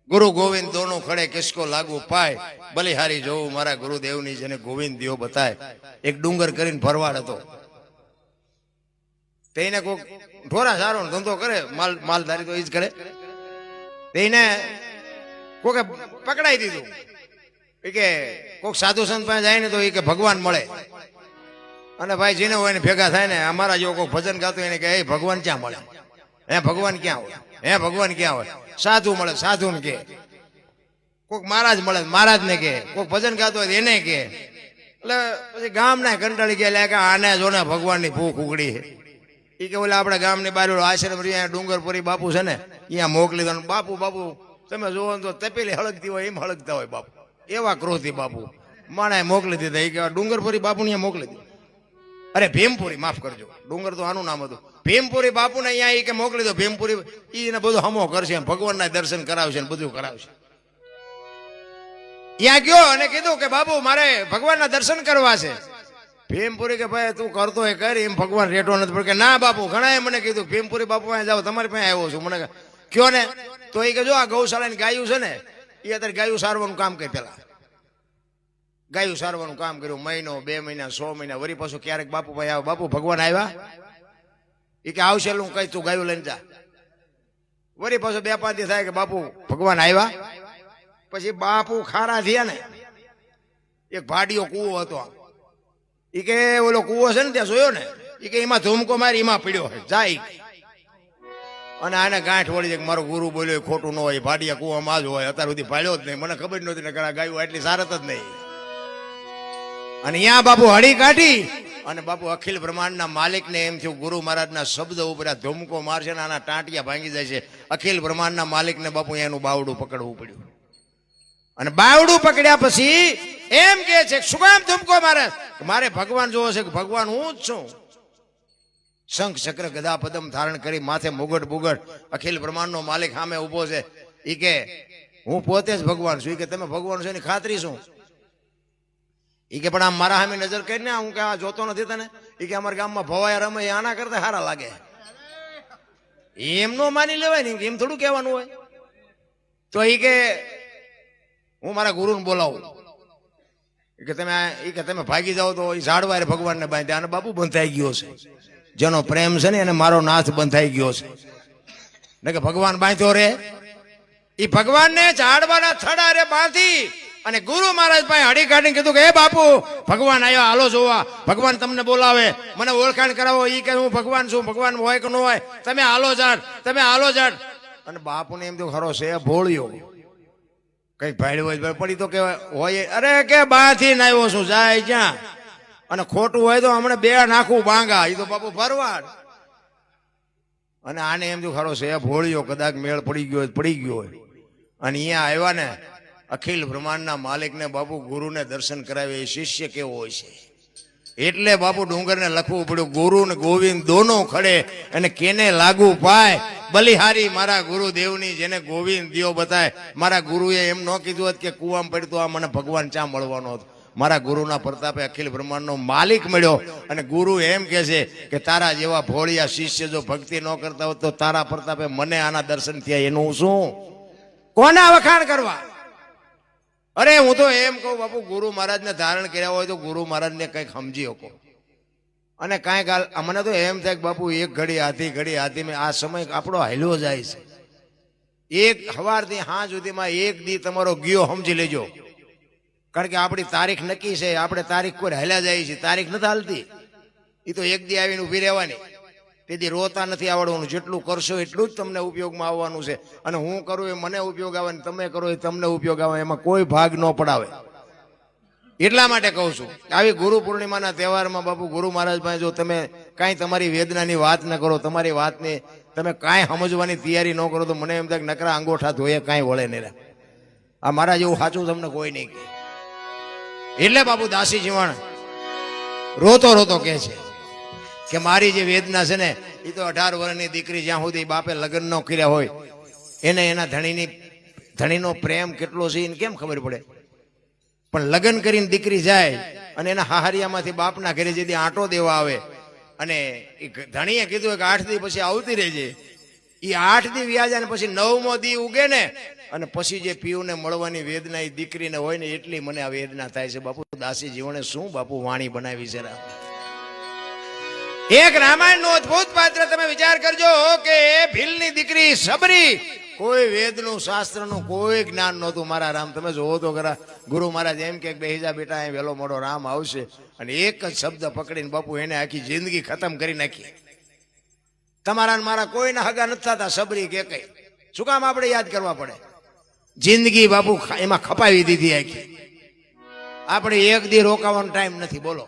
ગુરુ ગોવિંદ દોનો ખડે કિસકો લાગુ પાય, બલિહારી જોવું મારા ગુરુદેવની જેને ગોવિંદ દિયો બતાય. એક ડુંગર કરીને ભરવાડ હતો, તેને કોક ઢોરા સારો ધંધો કરે, માલધારી તો એ જ કરે, તેને કોકે પકડાઈ દીધું. એ કે કોક સાધુ સંત પાસે જાય ને તો એ કે ભગવાન મળે, અને ભાઈ જેને હોય ને ભેગા થાય ને, અમારા જેવો કોઈ ભજન ગાતો એને કે ભગવાન ક્યાં મળે, હે ભગવાન ક્યાં હોય, હે ભગવાન ક્યાં હોય. સાધુ મળે, સાધુ ને કે, કોક મહારાજ મળે, મહારાજ ને કે, કોક ભજન ગાતો હોય એને કે. એટલે પછી ગામ ના કંટાળી ગયા, કે આને જો ને ભગવાન ની ભૂખ ઉગડી છે. એ કે ઓલા આપડા ગામ ની બાજુ આશ્રમ ડુંગરપુરી બાપુ છે ને, અહીંયા મોકલી દો. બાપુ બાપુ તમે જોવો તો તપેલી હળગતી હોય એમ હળગતા હોય બાપુ, એવા ક્રોધી બાપુ. માણે મોકલી દીધા. એ કે ડુંગરપુરી બાપુ ને મોકલી દીધું. અરે ભીમપુરી, માફ કરજો, ડુંગર તો આનું નામ હતું. ભીમપુરી બાપુ ને અહીંયા કે મોકલી દો. ભીમપુરી એને બધું હમો કરશે, ભગવાન ના દર્શન કરાવશે ને બધું કરાવશે. ત્યાં ગયો અને કીધું કે બાપુ મારે ભગવાન ના દર્શન કરવા છે. ભીમપુરી કે ભાઈ તું કરતો એ કર, એમ ભગવાન રેટો નથી. પણ કે ના બાપુ, ઘણા મને કીધું ભીમપુરી બાપુ પાસે જાઓ, તમારી પાસે આવ્યો છું. મને કયો ને તો એ કે જો આ ગૌશાળાની ગાયું છે ને, એ અત્યારે ગાયું સારવાનું કામ કરે. પેલા ગાયું સારવાનું કામ કર્યું, મહિનો 2 મહિના 100 મહિના, વરી પાછું ક્યારેક બાપુ ભાઈ આવે, બાપુ ભગવાન આવ્યા? એ કે આવશે હું કઈ, તું ગાયું લઈને જા. વરી પાછું 2-5 દી થાય કે બાપુ ભગવાન આવ્યા. પછી બાપુ ખારા થયા ને, એક ભાડીયો કૂવો હતો. એ કે ઓલો કૂવો છે ને ત્યાં જોયો ને, એ કે એમાં ધૂમકો મારી એમાં પડ્યો જાય. અને આને ગાંઠ વળી જાય, મારો ગુરુ બોલ્યો ખોટું ન હોય, ભાડિયા કૂવામાં જ હોય. અત્યાર સુધી ભાળ્યો જ નહીં, મને ખબર નહોતી ને ગાયું એટલી સારત જ નહીં. અને અહીંયા બાપુ હળી કાઢી, અને બાપુ અખિલ બ્રહ્માંડના માલિકને એમ થયું ગુરુ મહારાજના શબ્દ ઉપર આ ધૂમકો મારશે ને આના ટાંટિયા ભાંગી જાય છે. અખિલ બ્રહ્માંડના માલિકને બાપુ એનું બાવડું પકડવું પડ્યું. અને બાવડું પકડ્યા પછી એમ કે છે શું કામ ધૂમકો મારે? મારે ભગવાન જોવો છે. કે ભગવાન હું જ છું. શંખ ચક્ર ગદા પદમ ધારણ કરી, માથે મુગટ બુગટ, અખિલ બ્રહ્માંડનો માલિક સામે ઉભો છે. એ કે હું પોતે જ ભગવાન છું. એ કે તમે ભગવાન છો એની ખાતરી શું? એ કે પણ આમ મારા સામે નજર કરીને હું કે આ જોતો નથી તને? એ કે અમારા ગામમાં ભવાયા રમે એ આના કરતા સારા લાગે. એમ નો માની લેવાય ને, એમ થોડું કહેવાનું હોય. તો એ કે હું મારા ગુરુને બોલાવું. એ કે તમે ભાગી જાઓ તો એ ઝાડવારે ભગવાનને બાંધ્યા. અને બાપુ બંધાઈ ગયો છે, જેનો પ્રેમ છે ને એને મારો નાથ બંધાઈ ગયો છે. ને કે ભગવાન બાંધ્યો રે, એ ભગવાનને ઝાડવાના થડા રે બાંધી અને ગુરુ મહારાજ પાસે હડી કાઢીને કીધું કે હે બાપુ ભગવાન આવ્યા, હાલો જોવા, ભગવાન તમને બોલાવે, મને ઓળખાણ કરાવો. એ કે હું ભગવાન છું, ભગવાન હોય કે ન હોય, તમે હાલો જાટ, તમે હાલો જાટ. અને બાપુને એમ તો ખરો છે ભોળ્યો, કઈ ભાડ્યો પડી તો કે હોય. અરે કે બાથી આવ્યો છું, જાય ક્યાં? અને ખોટું હોય તો હમણાં 2 નાખું બાંગા. એ તો બાપુ ભરવાડ. અને આને એમ તો ખરો છે ભોળ્યો, કદાચ મેળ પડી ગયો હોય. અને અહીંયા આવ્યા ને અખિલ બ્રહ્માંડના માલિકને બાપુ ગુરુને દર્શન કરાવે. એ શિષ્ય કેવો હોય છે એટલે બાપુ ડુંગરને લખવું પડ્યું ગુરુ ને ગોવિંદ દોનો ખડે અને કેને લાગુ પાય, બલિહારી મારા ગુરુદેવની જેને ગોવિંદ દિયો બતાય. મારા ગુરુએ એમ ન કીધું હોત કે કુવામાં પડતું આ મને ભગવાન ચા મળવાનો હતો. મારા ગુરુના પ્રતાપે અખિલ બ્રહ્માંડનો માલિક મળ્યો. અને ગુરુ એમ કે છે કે તારા જેવા ભોળિયા શિષ્ય જો ભક્તિ ન કરતા હોત તો તારા પ્રતાપે મને આના દર્શન થયા. એનું શું, કોના વખાણ કરવા? અરે હું તો એમ કહું બાપુ, ગુરુ મહારાજને ધારણ કર્યા હોય તો ગુરુ મહારાજને કંઈક સમજી શકો. અને કાંઈક મને તો એમ થાય કે બાપુ એક ઘડી હાથી મેં આ સમય આપણો હાલ્યો જાય છે. એક સવારથી સાંજ સુધીમાં એક દી તમારો ગયો સમજી લેજો. કારણ કે આપણી તારીખ નક્કી છે, આપણે તારીખ કોઈ હાલ્યા જાય છે, તારીખ નથી હાલતી. એ તો એક દી આવીને ઊભી રહેવાની. તેથી રોતા નથી આવડવાનું. જેટલું કરશો એટલું જ તમને ઉપયોગમાં આવવાનું છે. અને હું કરું એ મને ઉપયોગ આવે, તમે કરો એ તમને ઉપયોગ આવે, એમાં કોઈ ભાગ ન પડાવે. એટલા માટે કહું છું આવી ગુરુ પૂર્ણિમાના તહેવારમાં બાપુ ગુરુ મહારાજ પાસે જો તમે કાંઈ તમારી વેદનાની વાત ન કરો, તમારી વાતને તમે કાંઈ સમજવાની તૈયારી ન કરો, તો મને એમ થાય કે નકરા અંગોઠા ધોયે કાંઈ વળે નહીં. આ મારા જેવું સાચું તમને કોઈ નહીં કહે. એટલે બાપુ દાસી જીવણ રોતો રોતો કહે છે કે મારી જે વેદના છે ને એ તો 18 વર્ષની દીકરી જ્યાં સુધી બાપે લગ્ન ન કર્યા હોય એને એના ધણીનો પ્રેમ કેટલો છે એને કેમ ખબર પડે? પણ લગ્ન કરીને દીકરી જાય અને એના હાહરિયામાંથી બાપના ઘરે જેથી આંટો દેવા આવે અને ધણીએ કીધું કે 8 દી પછી આવતી રહેજે. એ 8 દી વ્યાજ અને પછી 9મો દી ઉગે ને અને પછી જે પીયુને મળવાની વેદના એ દીકરીને હોય ને એટલી મને આ વેદના થાય છે બાપુ. દાસી જીવણે શું બાપુ વાણી બનાવી છે. એક રામાયણ નું અદભુત પાત્ર તમે વિચાર કરજો કે ભીલની દીકરી સબરી, કોઈ વેદનું શાસ્ત્રનું કોઈ જ્ઞાન નહોતું. મારા રામ તમે જોવો તો ખરા. ગુરુ મહારાજ એમ કે બેહી જા બેટા, અહીં વેલો મોડો રામ આવશે, અને એક જ શબ્દ પકડીને બાપુ એને આખી જિંદગી ખતમ કરી નાખી. તમારા મારા કોઈના હગા નથી થતા સબરી કે કઈ. શું કામ આપણે યાદ કરવા પડે? જિંદગી બાપુ એમાં ખપાવી દીધી આખી. આપણે એક દી રોકાવાનો ટાઈમ નથી. બોલો,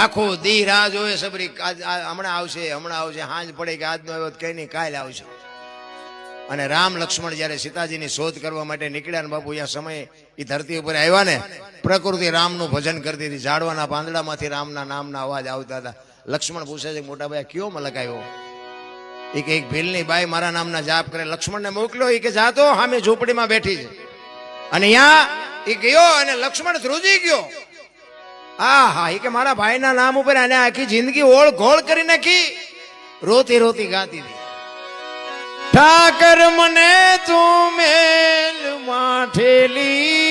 આખો દી રાહ જોવે સબરી, હમણાં આવશે હમણાં આવશે. હાંજ પડે કે આજનો આવ્યો કઈ નહીં કાલે આવશે. અને રામ લક્ષ્મણ જયારે સીતાજીની શોધ કરવા માટે નીકળ્યા ને બાપુ અહીંયા સમય એ ધરતી ઉપર આવ્યા ને, પ્રકૃતિ રામનું ભજન કરતી હતી. ઝાડવાના પાંદડામાંથી રામના નામના અવાજ આવતા હતા. લક્ષ્મણ પૂછે છે મોટા ભાઈ કયો મલક આવ્યો? એ કે એક ભીલની બાઈ મારા નામના જાપ કરે. લક્ષ્મણને મોકલ્યો. એ કે જાતો સામે ઝૂંપડીમાં બેઠી છે. અને અહીંયા એ ગયો અને લક્ષ્મણ ધ્રુજી ગયો. હા હા, એ કે મારા ભાઈના નામ ઉપર આને આખી જિંદગી ઓળ ઘોળ કરી નાખી. રોતી રોતી ગાતી હતી, ઠાકર મને તું મેલ માઠેલી,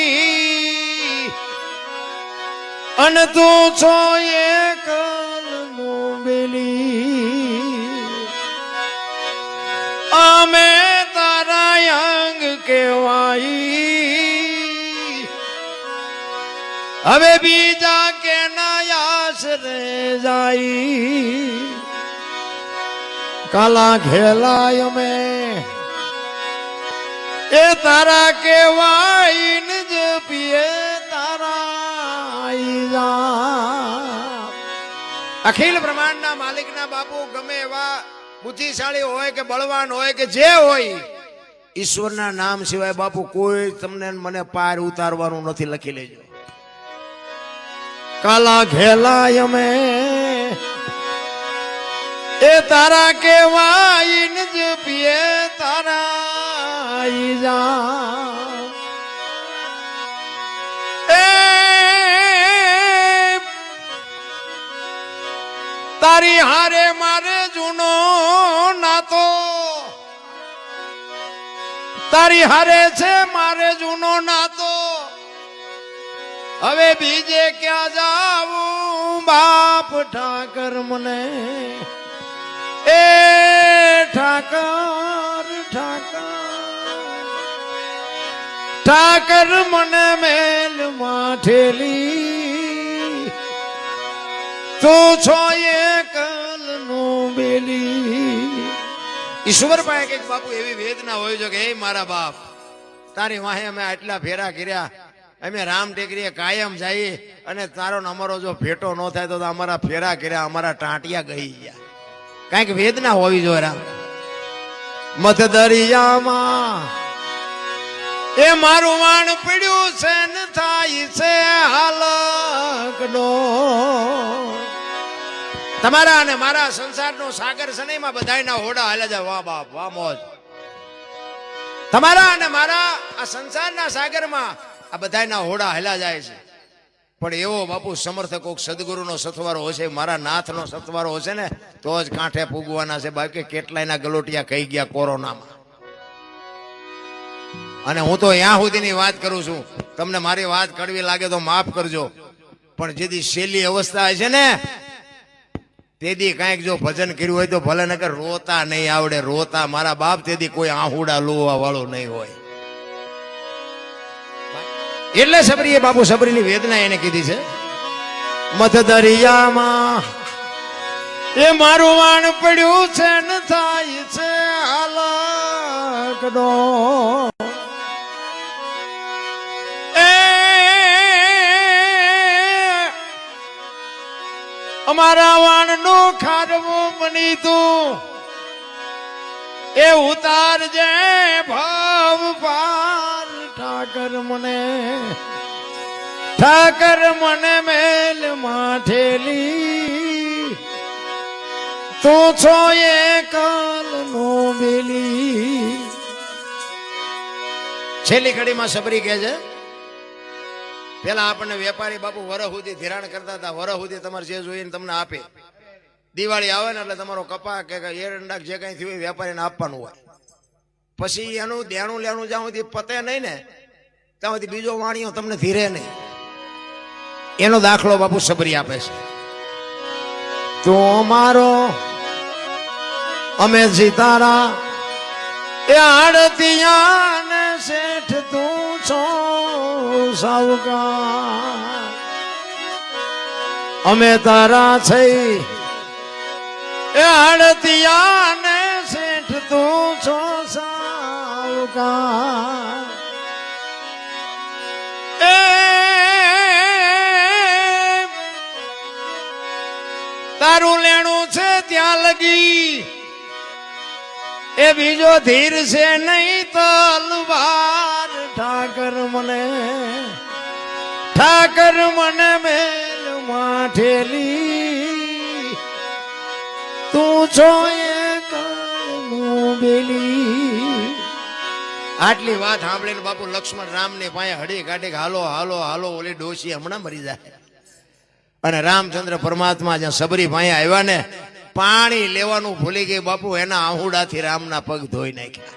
અને તું છો એકલનું બેલી, અમે તારા અંગ કેવાઈ, હવે બીજા કે ના આશરે જાય, કાલા ઘેલાય અમે એ તારા કેવાય ને જ પીએ તારા. અખિલ બ્રહ્માંડના માલિકના બાપુ ગમે એવા બુદ્ધિશાળી હોય કે બળવાન હોય કે જે હોય, ઈશ્વરના નામ સિવાય બાપુ કોઈ તમને મને પાર ઉતારવાનું નથી. લખી લેજો, કાલા ઘેલાય અમે એ તારા કેવાય ને જ પીએ તારા. એ તારી હારે મારે જૂનો નાતો, તારી હારે છે મારે જૂનો નાતો, હવે બીજે ક્યાં જાવું બાપ ઠાકર મને. એ ઠાકર ઠાકર ઠાકર મને મેલ માઠેલી, તું છો એકલનું બેલી. ઈશ્વર પાસે કઈક બાપુ એવી વેદના હોય છે કે હે મારા બાપ, તારી વાહે અમે આટલા ફેરા કર્યા, અમે રામ ટેકરીએ કાયમ જઈએ, અને તારો અમારો જો ભેટો ન થાય તો અમારા ફેરા કર્યા, અમારા ટાંટિયા ગઈ ગયા. કઈક વેદના હોવી જોઈએ. રામ મત દરિયામાં એ મારું વાણ પડ્યું છે ને થાય છે હાલકનો. તમારા અને મારા સંસારનો સાગર છે ને, એમાં બધાયના હોડા હાલે જાય. વાહ બાપ વાહ મોજ. તમારા અને મારા આ સંસારના સાગરમાં આ બધાયના હોડા હાલ્યા જાય છે. પણ એવો બાપુ સમર્થ કોક સદગુરુનો સથવારો હશે, મારા નાથનો સથવારો હશે ને તો જ કાંઠે પૂગવાના છે. બાકી કેટલાયના ગલોટિયા કહી ગયા કોરોનામાં. અને હું તો ત્યાં સુધીની વાત કરું છું. તમને મારી વાત કડવી લાગે તો માફ કરજો, પણ જેથી શેલી અવસ્થા છે ને તેદી કાંઈક જો ભજન કર્યું હોય તો ભલે નકર રોતા નહીં આવડે. રોતા મારા બાપ તેદી કોઈ આહુડા લોવા વાળો નહીં હોય. એટલે સબરીએ બાપુ સબરીની વેદના એને કીધી છે. મત દરિયામાં એ મારું વાણ પડ્યું છે ને થાય છે હાલકનો. એ અમારા વાણનું ખારવું બની તું એ ઉતારજે ભાવ પાર. ઠાકર મને મેલ માઠેલી, તું છો એકલનું બેલી. છેલ્લી ઘડીમાં સબરી કહે છે, પેલા આપણને વેપારી બાપુ વરહ સુધી ધિરાણ કરતા હતા. વરહ સુધી તમારે જે જોઈએ તમને આપે. દિવાળી આવે ને એટલે તમારો કપા કે એરંડા જે કઈ થયું વેપારીને આપવાનું હોય. પછી એનું દેણું લેણું જ્યાં સુધી પતે નહીં ને ત્યાં સુધી બીજો વાણીઓ તમને ધીરે નહીં. એનો દાખલો બાપુ સબરી આપે છે. તો મારો અમે સિતારા એ આડતિયા ને શેઠ તું છો સાવકાર, અમે તારા છે એ આડતિયા ને શેઠ તું છો સાવકાર. એ તારું લેણું છે ત્યાં લગી એ બીજો ધીર છે નહીં તલવાર. ઠાકર મને મેલ માઠેલી તું છો એક બેલી. આટલી વાત સાંભળીને બાપુ લક્ષ્મણ રામ ને પાસે હડી કાઢી હાલો હાલો હાલો ઓલી ડોશી હમણાં મરી જાય. અને રામચંદ્ર પરમાત્મા જ્યાં સબરી ભાઈ આવ્યા ને પાણી લેવાનું ભૂલી ગઈ બાપુ. એના આહુડાથી રામના પગ ધોઈ નાખ્યા.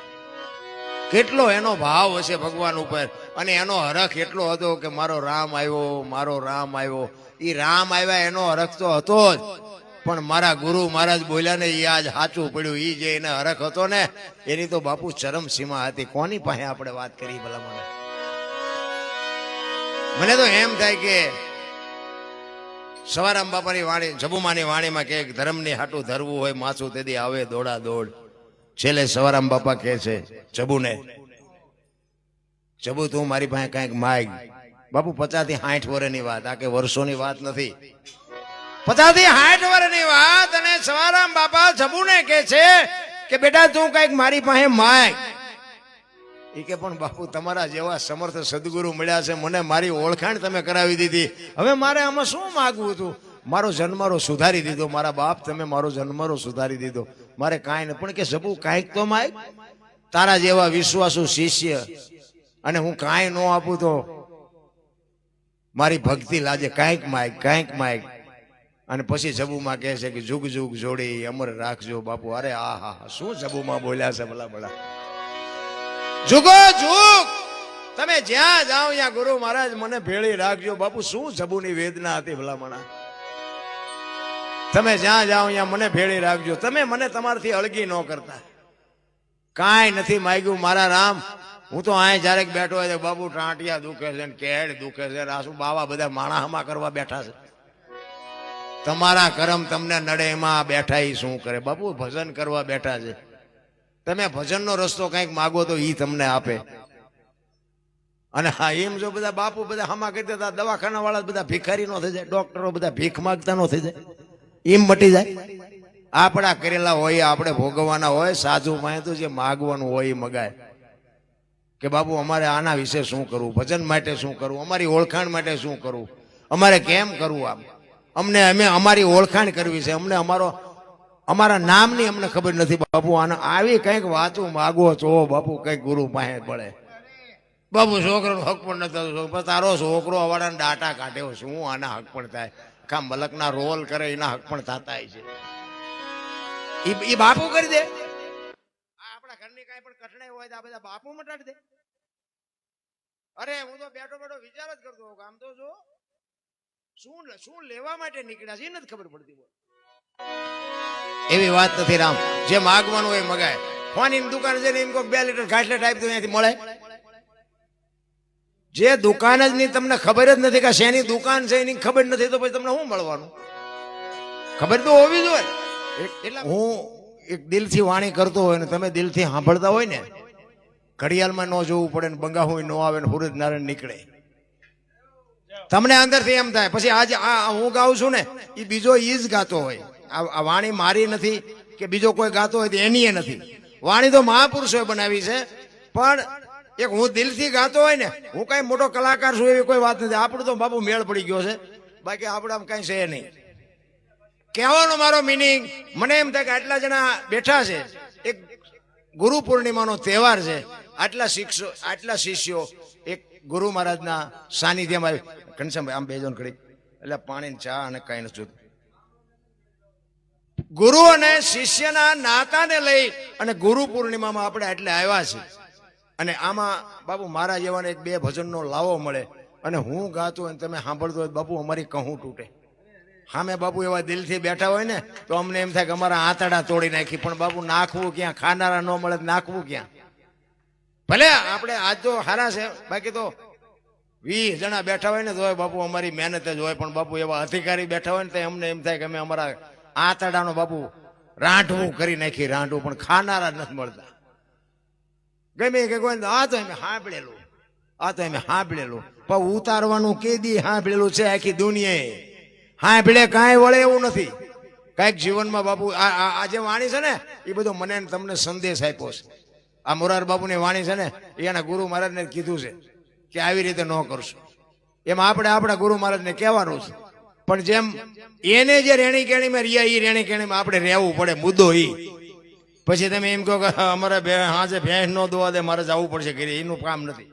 કેટલો એનો ભાવ હશે ભગવાન ઉપર. અને એનો હરખ એટલો હતો કે મારો રામ આવ્યો, મારો રામ આવ્યો. એ રામ આવ્યા એનો હરખ તો હતો જ, પણ મારા ગુરુ મહારાજ બોલ્યા ને એ આજ સાચું પડ્યું. એ જે એને હરખ હતો ને એની તો બાપુ ચરમ સીમા હતી. કોની પાસે આપણે વાત કરી ભલા? મને તો એમ થાય કે સવારામ બાપાની વાણી, જબુમાની વાણીમાં કે ધર્મની હાટું ધરવું હોય માથું તેથી આવે દોડા દોડ. છેલ્લે સવારામ બાપા કહે છે જબુને, જબુ તું મારી પાસે કઈક માગ. બાપુ 50 થી 60 વર્ષની વાત, આ કે વર્ષોની વાત નથી. 50 થી 60 વર્ષની વાત. અને સવારામ બાપા જબુને કહે છે કે બેટા તું કઈક મારી પાસે માગ. એ કે પણ બાપુ તમારા જેવા સમર્થ સદગુરુ મળ્યા છે, મને મારી ઓળખાણ તમે કરાવી દીધી. હવે મારે આમાં શું માગવું હતું? મારો જન્મારો સુધારી દીધો, મારા બાપ તમે મારો જન્મારો સુધારી દીધો, મારે કાંઈ નહીં. પણ કે સબુ કાંઈક તો માગ. તારા જેવા વિશ્વાસુ શિષ્ય અને હું કાંઈ ન આપું તો મારી ભક્તિ લાજે. કાંઈક માગ, કાંઈક માગ. અને પછી જબુમાં કહે છે કે જુગ જુગ જોડી અમર રાખજો બાપુ. અરે આ હા શું જબુમાં બોલ્યા છે ભલા ભલા. જુગો જુગ તમે જ્યાં જાઓ ત્યાં ગુરુ મહારાજ મને ભેળી રાખજો બાપુ. શું જબુની વેદના હતી ભલામણા. તમે જ્યાં જાઓ ત્યાં મને ભેળી રાખજો. તમે મને તમારથી અળગી ન કરતા. કાંઈ નથી માગ્યું મારા રામ. હું તો અહીં જ્યારે બેઠો હોય બાપુ ટાંટિયા દુખે છે ને કેડ દુખે છે. આ શું બાવા બધા માણામાં કરવા બેઠા છે? તમારા કરમ તમને નડે એમાં બેઠા એ શું કરે બાપુ? ભજન કરવા બેઠા છે. તમે ભજનનો રસ્તો કંઈક માગો તો ઈ તમને આપે. અને હા એમ જો બધા બાપુ બધા હમા કરી દેતા દવાખાના વાળા બધા ભિખારી નો થઈ જાય, ડોક્ટરો બધા ભીખ માગતા નો થઈ જાય, એમ મટી જાય. આપણા કરેલા હોય આપણે ભોગવવાના હોય. સાધુ પાસે તો જે માગવાનું હોય એ મગાય કે બાપુ અમારે આના વિશે શું કરવું, ભજન માટે શું કરવું, અમારી ઓળખાણ માટે શું કરવું, અમારે કેમ કરવું. આમ અમને અમે અમારી ઓળખાણ કરવી છે, અમને અમારા નામની અમને ખબર નથી બાપુ. આના આવી કંઈક વાતું માગો છો બાપુ, કંઈક ગુરુ પાસે પડે બાપુ. છોકરાનો હક પણ નથી. તારો છોકરો અવાડાને ડાટા કાઢ્યો શું આના હક પણ થાય? કા મલકના રોલ કરે એના હક પણ થતા છે. એ બાપુ કરી દે. આપણા ઘરની કઈ પણ કઠણાઈ હોય તો આ બધા બાપુ મટાડી દે. અરે હું તો બેઠો બેઠો વિચાર જ કરતો આમ તો જો શું લેવા માટે નીકળ્યા છે એ નથી ખબર પડતી. એવી વાત નથી રામ. જે માગવાનું હોય મગાય. ફોની દુકાન છે ને એમ કોઈ 2 લીટર ઘાટલેટ આપી દો ત્યાંથી મળે. જે દુકાન જ નહીં તમને ખબર જ નથી કે શેની દુકાન છે એની ખબર નથી તો પછી તમને શું મળવાનું? ખબર તો હોવી જોઈએ. એટલે હું એક દિલથી વાણી કરતો હોય ને તમે દિલથી સાંભળતા હોય ને ઘડિયાળમાં ન જોવું પડે ને બંગાહું ન આવે ને સૂરજ નારાયણ નીકળે. તમને અંદરથી એમ થાય. પછી આજે આ હું ગાઉં છું ને એ બીજો ઈ જ ગાતો હોય. આ વાણી મારી નથી કે બીજો કોઈ ગાતો હોય તો એની નથી. વાણી તો મહાપુરુષોએ બનાવી છે. પણ એક હું દિલથી ગાતો હોય ને, હું કઈ મોટો કલાકાર છું એવી કોઈ વાત નથી. આપણું તો બાપુ મેળ પડી ગયો છે. બાકી આપણે આમ કઈ છે નહીં. કહેવાનો મારો મિનિંગ મને એમ થાય કે આટલા જણા બેઠા છે, એક ગુરુ પૂર્ણિમાનો તહેવાર છે. આટલા શિષ્યો એક ગુરુ મહારાજના સાનિધ્યમાં ઘનશ્યામભાઈ આમ બેજો ઘડી એટલે પાણી ચા અને કઈ નથી. ગુરુ અને શિષ્યના નાતાને લઈ અને ગુરુ પૂર્ણિમામાં આપણે એટલે આવ્યા છીએ. અને આમાં બાપુ મારા જેવાને એક બે ભજનનો લાવો મળે અને હું ગાતો હોય તમે સાંભળતો હોય બાપુ અમારી કહું તૂટે. સામે બાપુ એવા દિલથી બેઠા હોય ને તો અમને એમ થાય કે અમારા આંતરડા તોડી નાખી, પણ બાપુ નાખવું ક્યાં? ખાનારા ન મળે નાખવું ક્યાં? ભલે આપણે આજ તો હારા છે, બાકી તો 20 જણા બેઠા હોય ને તો બાપુ અમારી મહેનત જ હોય, પણ બાપુ એવા અધિકારી બેઠા હોય ને તો અમને એમ થાય કે અમે અમારા આંતરડાનો બાપુ રાંઢવું કરી નાખી, રાંઢવું, પણ ખાનારા નથી મળતા. ગમે કે કોઈ આ તો અમે સાંભળેલું, આ તો અમે સાંભળેલું, પણ ઉતારવાનું કેદી સાંભળેલું છે આખી દુનિયાએ? સાંભળે કાંઈ વળે એવું નથી. કાંઈક જીવનમાં બાપુ આ જે વાણી છે ને એ બધું મને તમને સંદેશ આપ્યો છે. આ મોરાર બાપુની વાણી છે ને એના ગુરુ મહારાજને કીધું છે કે આવી રીતે ન કરશો. એમ આપણે આપણા ગુરુ મહારાજને કહેવાનું છે, પણ જેમ એને જે રેણી કેણીમાં રહ્યા એ રેણી કેણીમાં આપણે રહેવું પડે. મુદ્દો એ પછી તમે એમ કહો કે અમારે હાજે ભેંસ ન દોવા દે, મારે જવું પડશે ઘરે, એનું કામ નથી.